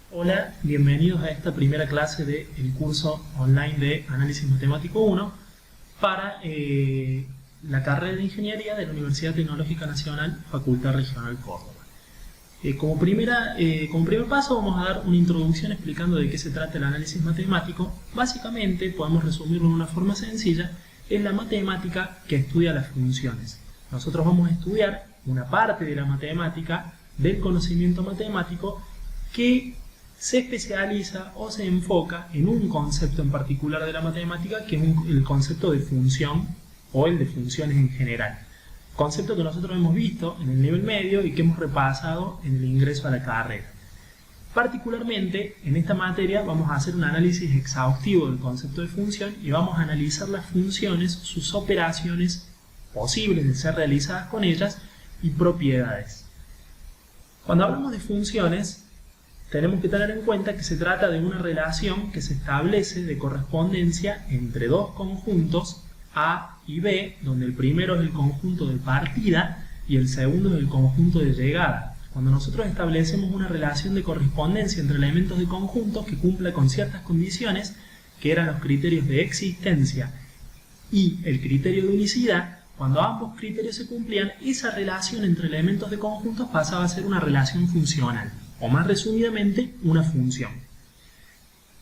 Hola, bienvenidos a esta primera clase del curso online de Análisis Matemático 1 para la carrera de Ingeniería de la Universidad Tecnológica Nacional, Facultad Regional Córdoba. Como primer paso vamos a dar una introducción explicando de qué se trata el análisis matemático. Básicamente, podemos resumirlo de una forma sencilla, es la matemática que estudia las funciones. Nosotros vamos a estudiar una parte de la matemática, del conocimiento matemático, que se especializa o se enfoca en un concepto en particular de la matemática, que es el concepto de función o el de funciones en general. Concepto que nosotros hemos visto en el nivel medio y que hemos repasado en el ingreso a la carrera. Particularmente en esta materia vamos a hacer un análisis exhaustivo del concepto de función y vamos a analizar las funciones, sus operaciones posibles de ser realizadas con ellas y propiedades. Cuando hablamos de funciones, tenemos que tener en cuenta que se trata de una relación que se establece de correspondencia entre dos conjuntos A y B, donde el primero es el conjunto de partida y el segundo es el conjunto de llegada. Cuando nosotros establecemos una relación de correspondencia entre elementos de conjuntos que cumpla con ciertas condiciones, que eran los criterios de existencia y el criterio de unicidad, cuando ambos criterios se cumplían, esa relación entre elementos de conjuntos pasaba a ser una relación funcional, o más resumidamente, una función.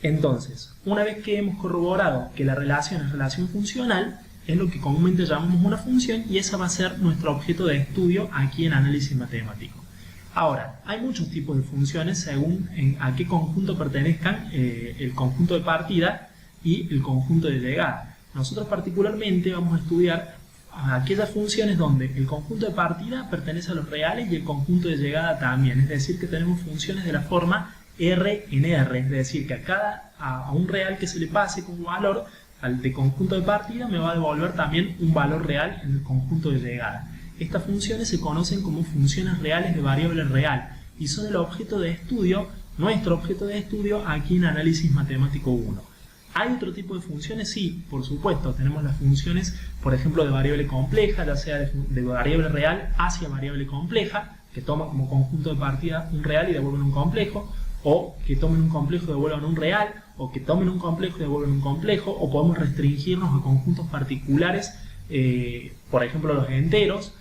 Entonces, una vez que hemos corroborado que la relación es relación funcional, es lo que comúnmente llamamos una función y esa va a ser nuestro objeto de estudio aquí en análisis matemático. Ahora, hay muchos tipos de funciones según a qué conjunto pertenezcan el conjunto de partida y el conjunto de llegada. Nosotros particularmente vamos a estudiar aquellas funciones donde el conjunto de partida pertenece a los reales y el conjunto de llegada también, es decir que tenemos funciones de la forma R en R, es decir que a un real que se le pase como valor al de conjunto de partida me va a devolver también un valor real en el conjunto de llegada. Estas funciones se conocen como funciones reales de variable real y son el objeto de estudio, nuestro objeto de estudio aquí en análisis matemático 1. ¿Hay otro tipo de funciones? Sí, por supuesto. Tenemos las funciones, por ejemplo, de variable compleja, ya sea de variable real hacia variable compleja, que toman como conjunto de partida un real y devuelven un complejo, o que tomen un complejo y devuelvan un real, o que tomen un complejo y devuelven un complejo, o podemos restringirnos a conjuntos particulares, por ejemplo, los enteros,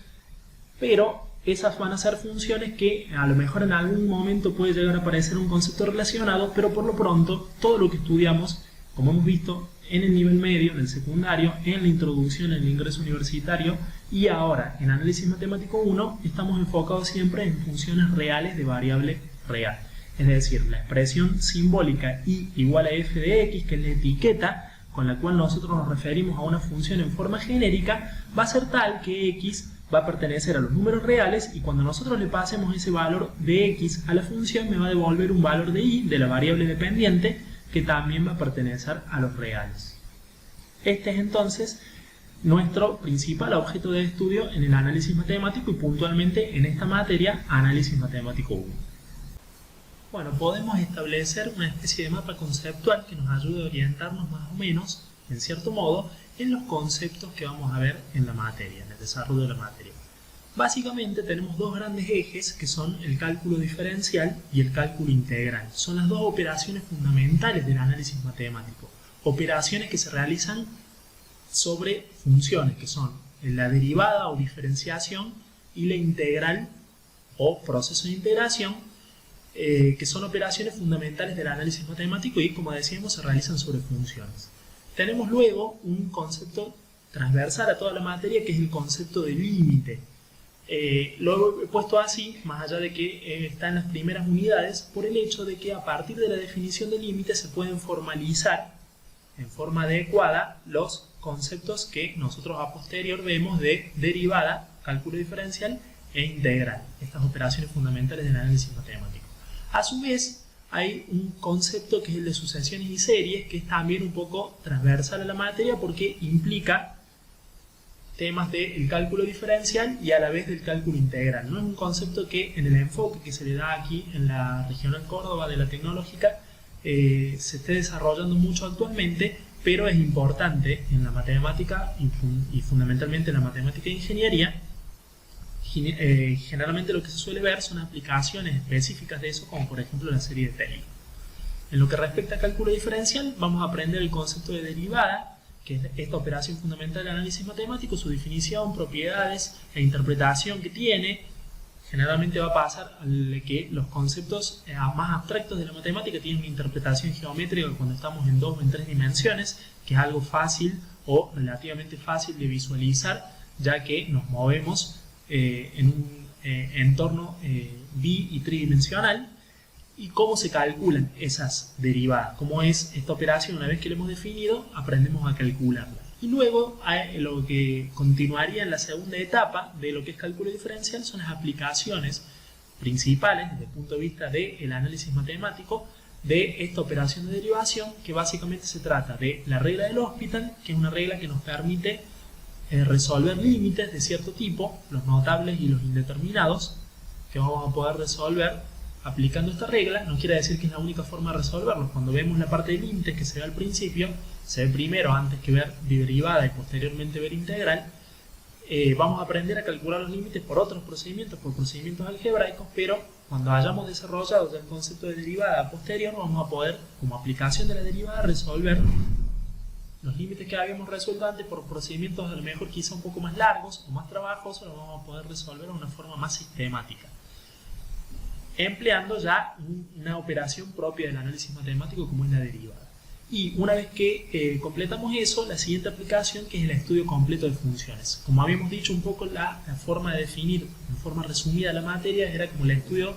pero esas van a ser funciones que a lo mejor en algún momento puede llegar a aparecer un concepto relacionado, pero por lo pronto todo lo que estudiamos, como hemos visto en el nivel medio, en el secundario, en la introducción, en el ingreso universitario y ahora en análisis matemático 1, estamos enfocados siempre en funciones reales de variable real. Es decir, la expresión simbólica y igual a f de x, que es la etiqueta con la cual nosotros nos referimos a una función en forma genérica, va a ser tal que x va a pertenecer a los números reales y cuando nosotros le pasemos ese valor de x a la función me va a devolver un valor de y, de la variable dependiente, que también va a pertenecer a los reales. Este es entonces nuestro principal objeto de estudio en el análisis matemático y puntualmente en esta materia, análisis matemático 1. Bueno, podemos establecer una especie de mapa conceptual que nos ayude a orientarnos más o menos, en cierto modo, en los conceptos que vamos a ver en la materia, en el desarrollo de la materia. Básicamente tenemos dos grandes ejes que son el cálculo diferencial y el cálculo integral. Son las dos operaciones fundamentales del análisis matemático. Operaciones que se realizan sobre funciones que son la derivada o diferenciación y la integral o proceso de integración, que son operaciones fundamentales del análisis matemático y, como decíamos, se realizan sobre funciones. Tenemos luego un concepto transversal a toda la materia que es el concepto de límite. Lo he puesto así, más allá de que está en las primeras unidades, por el hecho de que a partir de la definición de límite se pueden formalizar en forma adecuada los conceptos que nosotros a posterior vemos de derivada, cálculo diferencial e integral, estas operaciones fundamentales del análisis matemático. A su vez, hay un concepto que es el de sucesiones y series, que es también un poco transversal a la materia porque implica temas del cálculo diferencial y a la vez del cálculo integral. No es un concepto que en el enfoque que se le da aquí en la Regional Córdoba de la Tecnológica se esté desarrollando mucho actualmente, pero es importante en la matemática y fundamentalmente en la matemática de ingeniería generalmente lo que se suele ver son aplicaciones específicas de eso, como por ejemplo la serie de Taylor. En lo que respecta a cálculo diferencial, vamos a aprender el concepto de derivada, que es esta operación fundamental del análisis matemático, su definición, propiedades e interpretación que tiene. Generalmente va a pasar que los conceptos más abstractos de la matemática tienen una interpretación geométrica cuando estamos en 2 o en 3 dimensiones, que es algo fácil o relativamente fácil de visualizar, ya que nos movemos en un entorno bi y tridimensional. Y cómo se calculan esas derivadas, cómo es esta operación. Una vez que la hemos definido, aprendemos a calcularla. Y luego lo que continuaría en la segunda etapa de lo que es cálculo diferencial son las aplicaciones principales desde el punto de vista del análisis matemático de esta operación de derivación, que básicamente se trata de la regla del Hospital, que es una regla que nos permite resolver límites de cierto tipo, los notables y los indeterminados, que vamos a poder resolver aplicando esta regla. No quiere decir que es la única forma de resolverlos. Cuando vemos la parte de límites que se ve al principio, se ve primero antes que ver derivada y posteriormente ver integral. Vamos a aprender a calcular los límites por otros procedimientos, por procedimientos algebraicos, pero cuando hayamos desarrollado ya el concepto de derivada posterior, vamos a poder, como aplicación de la derivada, resolver los límites que habíamos resuelto antes por procedimientos a lo mejor quizá un poco más largos o más trabajosos, los vamos a poder resolver de una forma más sistemática, empleando ya una operación propia del análisis matemático como es la derivada. Y una vez que completamos eso, la siguiente aplicación, que es el estudio completo de funciones. Como habíamos dicho un poco, la forma de definir en forma resumida la materia era como el estudio,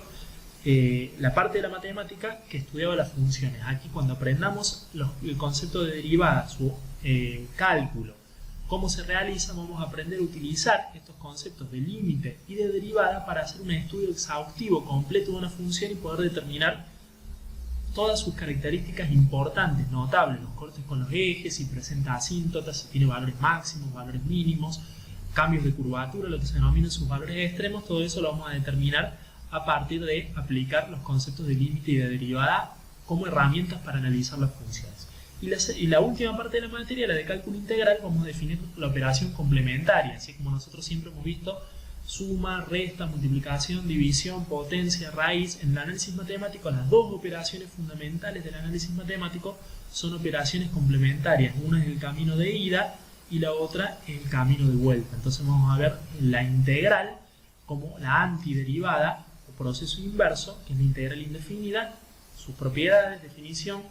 la parte de la matemática que estudiaba las funciones. Aquí cuando aprendamos el concepto de derivada, su cálculo, cómo se realiza, vamos a aprender a utilizar estos conceptos de límite y de derivada para hacer un estudio exhaustivo, completo de una función y poder determinar todas sus características importantes, notables, los cortes con los ejes, si presenta asíntotas, si tiene valores máximos, valores mínimos, cambios de curvatura, lo que se denominan sus valores extremos. Todo eso lo vamos a determinar a partir de aplicar los conceptos de límite y de derivada como herramientas para analizar las funciones. Y la última parte de la materia, la de cálculo integral, vamos a definir la operación complementaria, así como nosotros siempre hemos visto suma, resta, multiplicación, división, potencia, raíz. En el análisis matemático, las dos operaciones fundamentales del análisis matemático son operaciones complementarias. Una es el camino de ida y la otra es el camino de vuelta. Entonces vamos a ver la integral como la antiderivada o proceso inverso, que es la integral indefinida, sus propiedades, definición.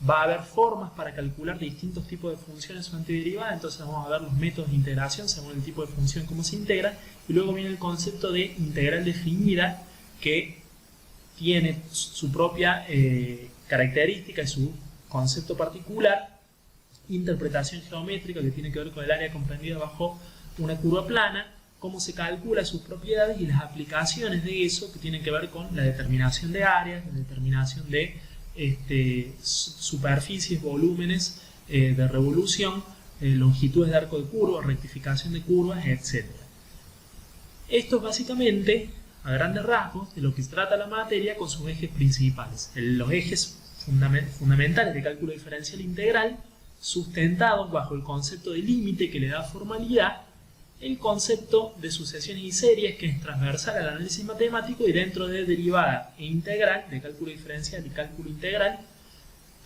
Va a haber formas para calcular distintos tipos de funciones o antiderivadas, entonces vamos a ver los métodos de integración según el tipo de función, cómo se integra, y luego viene el concepto de integral definida, que tiene su propia característica y su concepto particular, interpretación geométrica que tiene que ver con el área comprendida bajo una curva plana, cómo se calcula sus propiedades y las aplicaciones de eso que tienen que ver con la determinación de áreas, la determinación de superficies, volúmenes de revolución, longitudes de arco de curvas, rectificación de curvas, etc. Esto es básicamente, a grandes rasgos, de lo que se trata la materia con sus ejes principales. Los ejes fundamentales de cálculo diferencial integral, sustentados bajo el concepto de límite que le da formalidad, el concepto de sucesiones y series, que es transversal al análisis matemático, y dentro de derivada e integral, de cálculo diferencial y cálculo integral,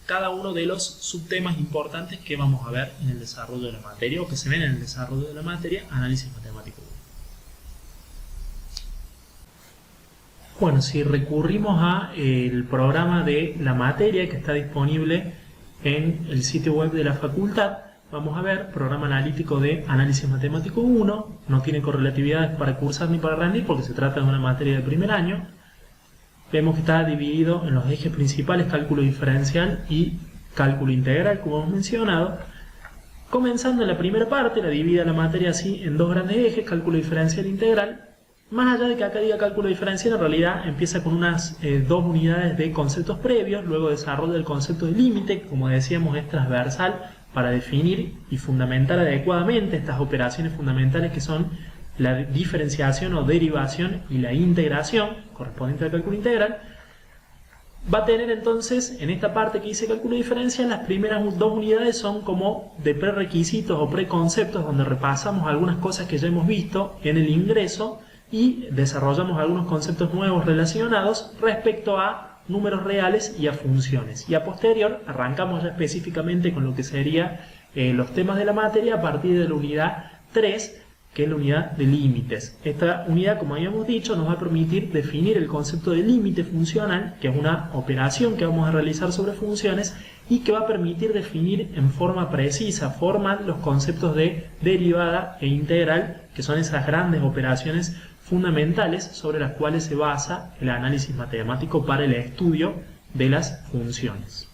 cada uno de los subtemas importantes que vamos a ver en el desarrollo de la materia, o que se ven en el desarrollo de la materia, análisis matemático. Bueno, si recurrimos al programa de la materia que está disponible en el sitio web de la facultad, vamos a ver programa analítico de análisis matemático 1, no tiene correlatividades para cursar ni para rendir porque se trata de una materia de primer año. Vemos que está dividido en los ejes principales cálculo diferencial y cálculo integral, como hemos mencionado. Comenzando en la primera parte, la divide la materia así en dos grandes ejes, cálculo diferencial e integral. Más allá de que acá diga cálculo diferencial, en realidad empieza con unas dos unidades de conceptos previos, luego desarrolla el concepto de límite, que como decíamos es transversal, para definir y fundamentar adecuadamente estas operaciones fundamentales que son la diferenciación o derivación y la integración correspondiente al cálculo integral. Va a tener entonces, en esta parte que dice cálculo diferencial, las primeras dos unidades son como de prerequisitos o preconceptos, donde repasamos algunas cosas que ya hemos visto en el ingreso, y desarrollamos algunos conceptos nuevos relacionados respecto a números reales y a funciones. Y a posterior arrancamos ya específicamente con lo que serían los temas de la materia a partir de la unidad 3, que es la unidad de límites. Esta unidad, como habíamos dicho, nos va a permitir definir el concepto de límite funcional, que es una operación que vamos a realizar sobre funciones y que va a permitir definir en forma precisa, formal, los conceptos de derivada e integral, que son esas grandes operaciones fundamentales sobre las cuales se basa el análisis matemático para el estudio de las funciones.